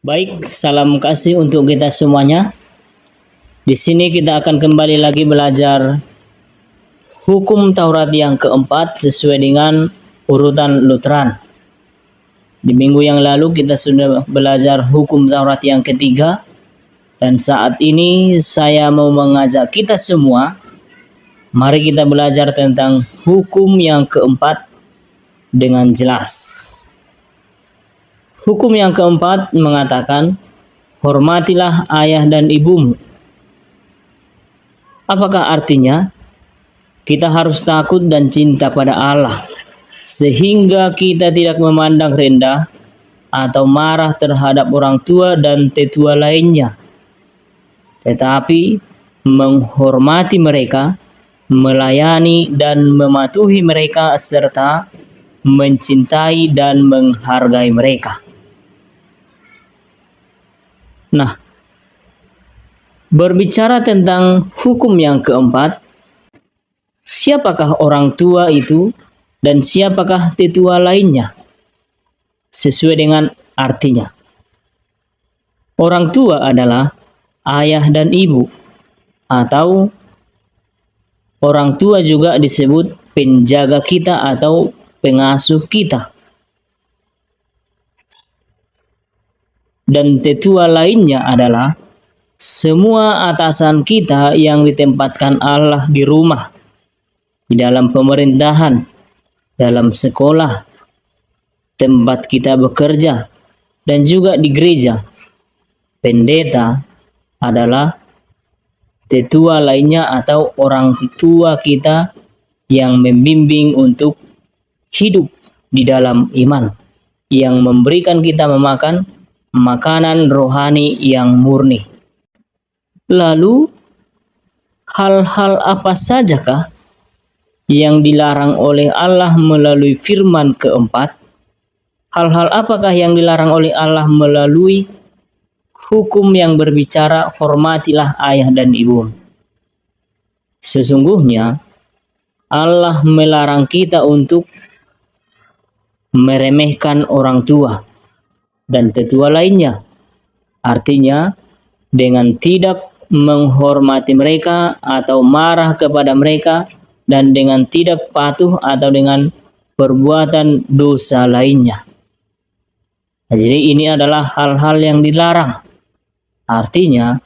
Baik, salam kasih untuk kita semuanya. Di sini kita akan kembali lagi belajar hukum Taurat yang keempat sesuai dengan urutan Lutheran. Di minggu yang lalu kita sudah belajar hukum Taurat yang ketiga, dan saat ini saya mau mengajak kita semua, mari kita belajar tentang hukum yang keempat dengan jelas. Hukum yang keempat mengatakan, hormatilah ayah dan ibumu. Apakah artinya? Kita harus takut dan cinta pada Allah, sehingga kita tidak memandang rendah atau marah terhadap orang tua dan tetua lainnya, tetapi menghormati mereka, melayani dan mematuhi mereka, serta mencintai dan menghargai mereka. Nah, berbicara tentang hukum yang keempat, siapakah orang tua itu dan siapakah tetua lainnya? Sesuai dengan artinya. Orang tua adalah ayah dan ibu, atau orang tua juga disebut penjaga kita atau pengasuh kita. Dan tetua lainnya adalah semua atasan kita yang ditempatkan Allah di rumah, di dalam pemerintahan, dalam sekolah, tempat kita bekerja, dan juga di gereja. Pendeta adalah tetua lainnya atau orang tua kita yang membimbing untuk hidup di dalam iman, yang memberikan kita memakan makanan rohani yang murni. Lalu, hal-hal apa sajakah yang dilarang oleh Allah melalui firman keempat? Hal-hal apakah yang dilarang oleh Allah melalui hukum yang berbicara hormatilah ayah dan ibu? Sesungguhnya Allah melarang kita untuk meremehkan orang tua dan tetua lainnya. Artinya, dengan tidak menghormati mereka atau marah kepada mereka, dan dengan tidak patuh atau dengan perbuatan dosa lainnya. Jadi ini adalah hal-hal yang dilarang. Artinya,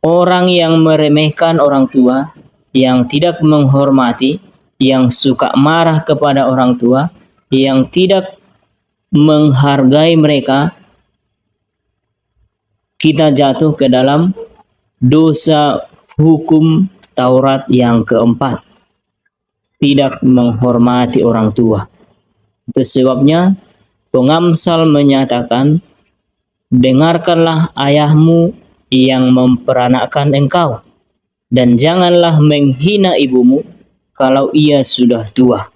orang yang meremehkan orang tua, yang tidak menghormati, yang suka marah kepada orang tua, yang tidak menghargai mereka, kita jatuh ke dalam dosa hukum Taurat yang keempat, tidak menghormati orang tua. Itu sebabnya Pengamsal menyatakan, dengarkanlah ayahmu yang memperanakkan engkau, dan janganlah menghina ibumu kalau ia sudah tua.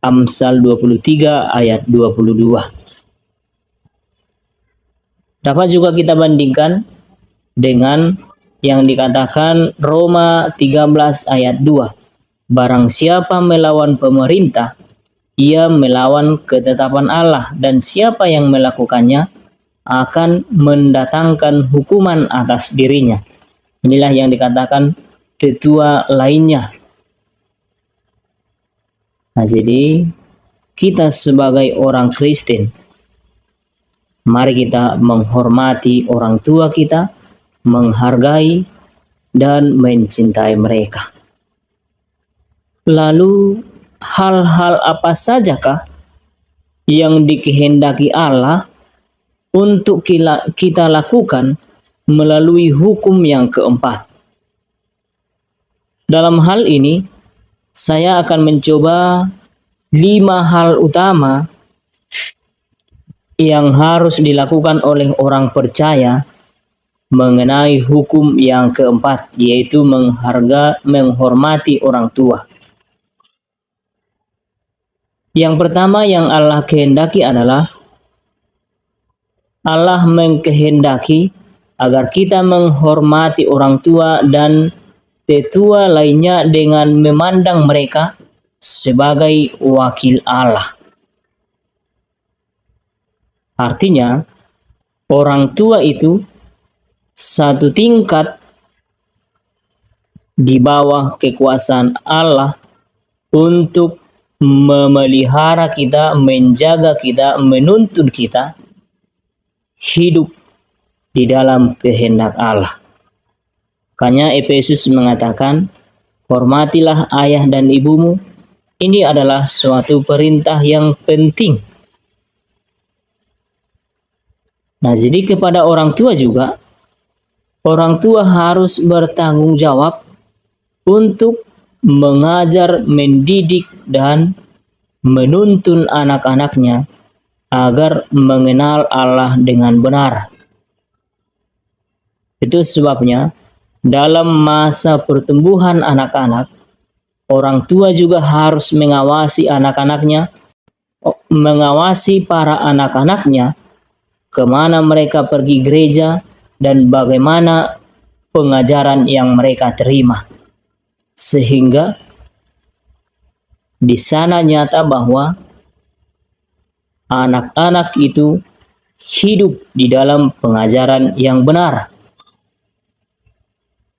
Amsal 23 ayat 22. Dapat juga kita bandingkan dengan yang dikatakan Roma 13 ayat 2. Barang siapa melawan pemerintah, ia melawan ketetapan Allah, dan siapa yang melakukannya akan mendatangkan hukuman atas dirinya. Inilah yang dikatakan tetua lainnya. Nah, jadi kita sebagai orang Kristen, mari kita menghormati orang tua kita, menghargai dan mencintai mereka. Lalu, hal-hal apa sajakah yang dikehendaki Allah untuk kita lakukan melalui hukum yang keempat? Dalam hal ini, saya akan mencoba 5 hal utama yang harus dilakukan oleh orang percaya mengenai hukum yang keempat, yaitu menghormati orang tua. Yang pertama yang Allah kehendaki adalah Allah mengkehendaki agar kita menghormati orang tua dan tetua lainnya dengan memandang mereka sebagai wakil Allah. Artinya, orang tua itu satu tingkat di bawah kekuasaan Allah untuk memelihara kita, menjaga kita, menuntun kita hidup di dalam kehendak Allah. Makanya Efesus mengatakan, hormatilah ayah dan ibumu. Ini adalah suatu perintah yang penting. Nah, jadi kepada orang tua juga, orang tua harus bertanggung jawab untuk mengajar, mendidik, dan menuntun anak-anaknya agar mengenal Allah dengan benar. Itu sebabnya dalam masa pertumbuhan anak-anak, orang tua juga harus mengawasi anak-anaknya, mengawasi para anak-anaknya, kemana mereka pergi gereja, dan bagaimana pengajaran yang mereka terima. Sehingga di sana nyata bahwa anak-anak itu hidup di dalam pengajaran yang benar.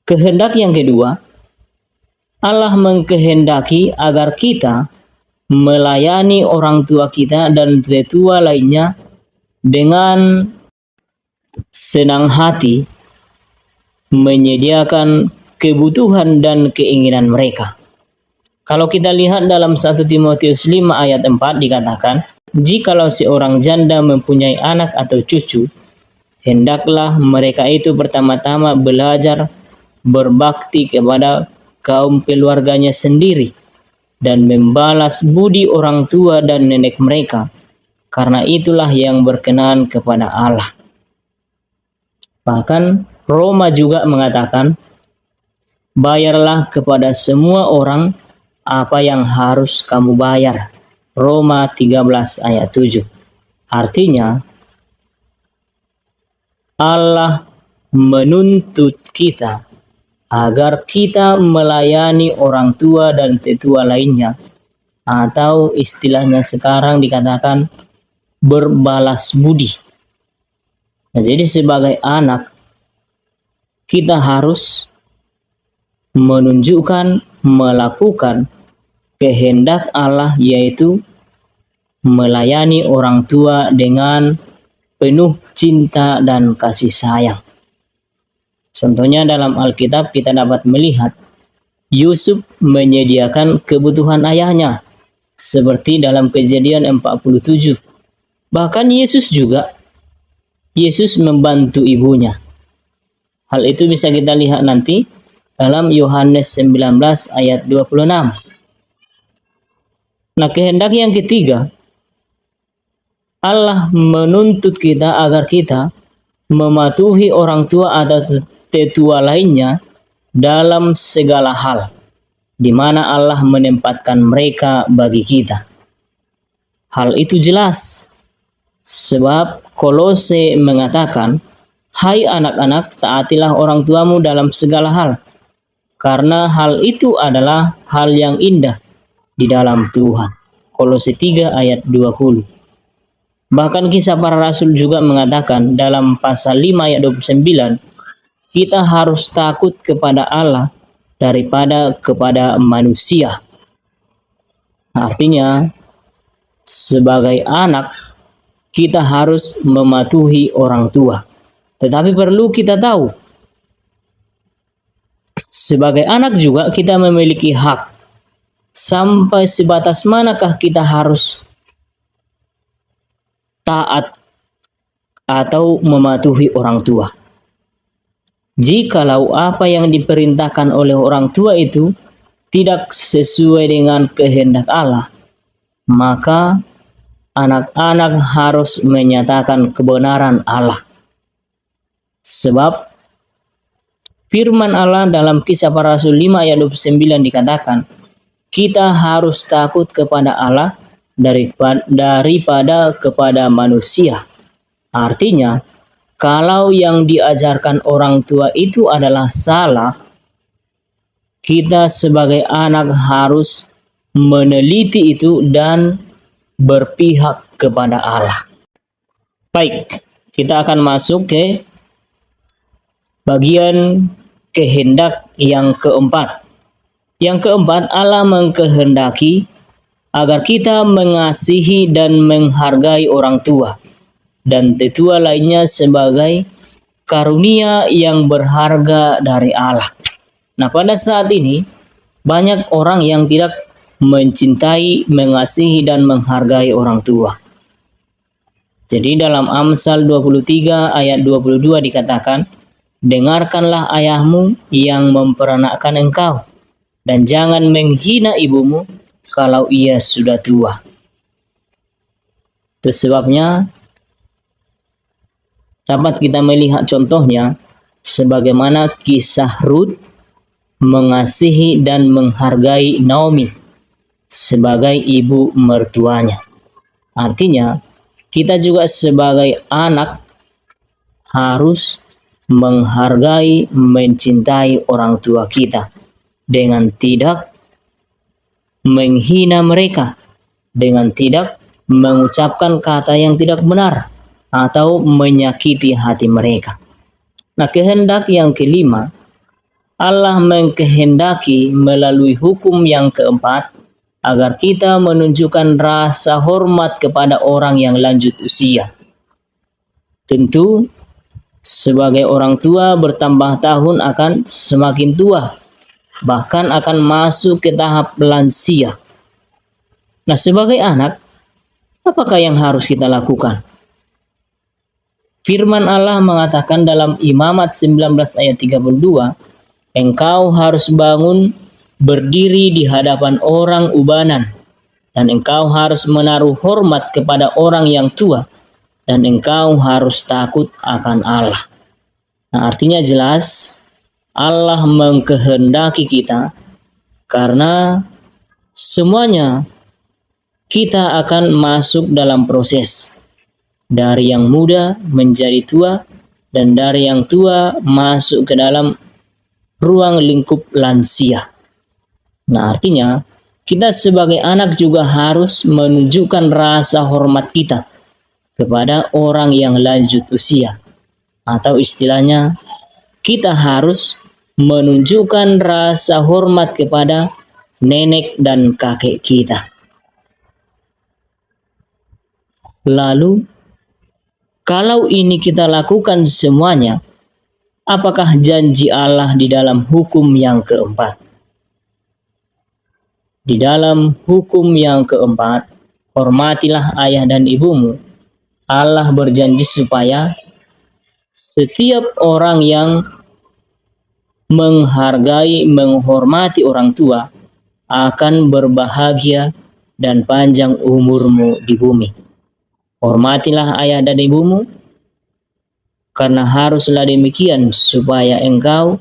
Kehendak yang kedua, Allah mengkehendaki agar kita melayani orang tua kita dan tetua lainnya dengan senang hati, menyediakan kebutuhan dan keinginan mereka. Kalau kita lihat dalam 1 Timotius 5 ayat 4 dikatakan, jikalau seorang janda mempunyai anak atau cucu, hendaklah mereka itu pertama-tama belajar berbakti kepada kaum keluarganya sendiri dan membalas budi orang tua dan nenek mereka, karena itulah yang berkenan kepada Allah. Bahkan Roma juga mengatakan, bayarlah kepada semua orang apa yang harus kamu bayar. Roma 13 ayat 7. Artinya, Allah menuntut kita agar kita melayani orang tua dan tetua lainnya, atau istilahnya sekarang dikatakan berbalas budi. Nah, jadi sebagai anak, kita harus menunjukkan, melakukan kehendak Allah, yaitu melayani orang tua dengan penuh cinta dan kasih sayang. Contohnya dalam Alkitab kita dapat melihat Yusuf menyediakan kebutuhan ayahnya, seperti dalam Kejadian 47. Bahkan Yesus membantu ibunya. Hal itu bisa kita lihat nanti dalam Yohanes 19 ayat 26. Nah, kehendak yang ketiga, Allah menuntut kita agar kita mematuhi orang tua atau tetua lainnya dalam segala hal, di mana Allah menempatkan mereka bagi kita. Hal itu jelas, sebab Kolose mengatakan, hai anak-anak, taatilah orang tuamu dalam segala hal, karena hal itu adalah hal yang indah di dalam Tuhan. Kolose 3 ayat 20. Bahkan Kisah Para Rasul juga mengatakan dalam pasal 5 ayat 29, kita harus takut kepada Allah daripada kepada manusia. Artinya, sebagai anak, kita harus mematuhi orang tua. Tetapi perlu kita tahu, sebagai anak juga kita memiliki hak. Sampai sebatas manakah kita harus taat atau mematuhi orang tua? Jikalau apa yang diperintahkan oleh orang tua itu tidak sesuai dengan kehendak Allah, maka anak-anak harus menyatakan kebenaran Allah. Sebab firman Allah dalam Kisah Para Rasul 5 ayat 29 dikatakan, kita harus takut kepada Allah daripada kepada manusia. Artinya, kalau yang diajarkan orang tua itu adalah salah, kita sebagai anak harus meneliti itu dan berpihak kepada Allah. Baik, kita akan masuk ke bagian kehendak yang keempat. Yang keempat, Allah mengkehendaki agar kita mengasihi dan menghargai orang tua dan tetua lainnya sebagai karunia yang berharga dari Allah. Nah, pada saat ini banyak orang yang tidak mencintai, mengasihi dan menghargai orang tua. Jadi dalam Amsal 23 ayat 22 dikatakan, dengarkanlah ayahmu yang memperanakkan engkau, dan jangan menghina ibumu kalau ia sudah tua. Itu sebabnya dapat kita melihat contohnya sebagaimana kisah Ruth mengasihi dan menghargai Naomi sebagai ibu mertuanya. Artinya, kita juga sebagai anak harus menghargai, mencintai orang tua kita dengan tidak menghina mereka, dengan tidak mengucapkan kata yang tidak benar atau menyakiti hati mereka. Nah, kehendak yang kelima, Allah mengkehendaki melalui hukum yang keempat agar kita menunjukkan rasa hormat kepada orang yang lanjut usia. Tentu, sebagai orang tua bertambah tahun akan semakin tua, bahkan akan masuk ke tahap lansia. Nah, sebagai anak, apakah yang harus kita lakukan? Firman Allah mengatakan dalam Imamat 19 ayat 32, engkau harus bangun berdiri di hadapan orang ubanan, dan engkau harus menaruh hormat kepada orang yang tua, dan engkau harus takut akan Allah. Nah, artinya jelas, Allah mengkehendaki kita karena semuanya kita akan masuk dalam proses dari yang muda menjadi tua dan dari yang tua masuk ke dalam ruang lingkup lansia. Nah, artinya kita sebagai anak juga harus menunjukkan rasa hormat kita kepada orang yang lanjut usia, atau istilahnya kita harus menunjukkan rasa hormat kepada nenek dan kakek kita. Lalu, kalau ini kita lakukan semuanya, apakah janji Allah di dalam hukum yang keempat? Di dalam hukum yang keempat, hormatilah ayah dan ibumu. Allah berjanji supaya setiap orang yang menghargai, menghormati orang tua akan berbahagia dan panjang umurmu di bumi. Hormatilah ayah dan ibumu, karena haruslah demikian supaya engkau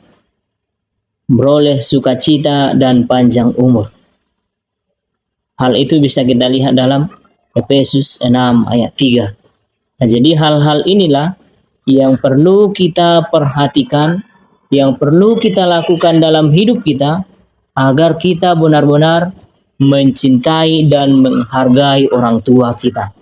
beroleh sukacita dan panjang umur. Hal itu bisa kita lihat dalam Efesus 6 ayat 3. Nah, jadi hal-hal inilah yang perlu kita perhatikan, yang perlu kita lakukan dalam hidup kita agar kita benar-benar mencintai dan menghargai orang tua kita.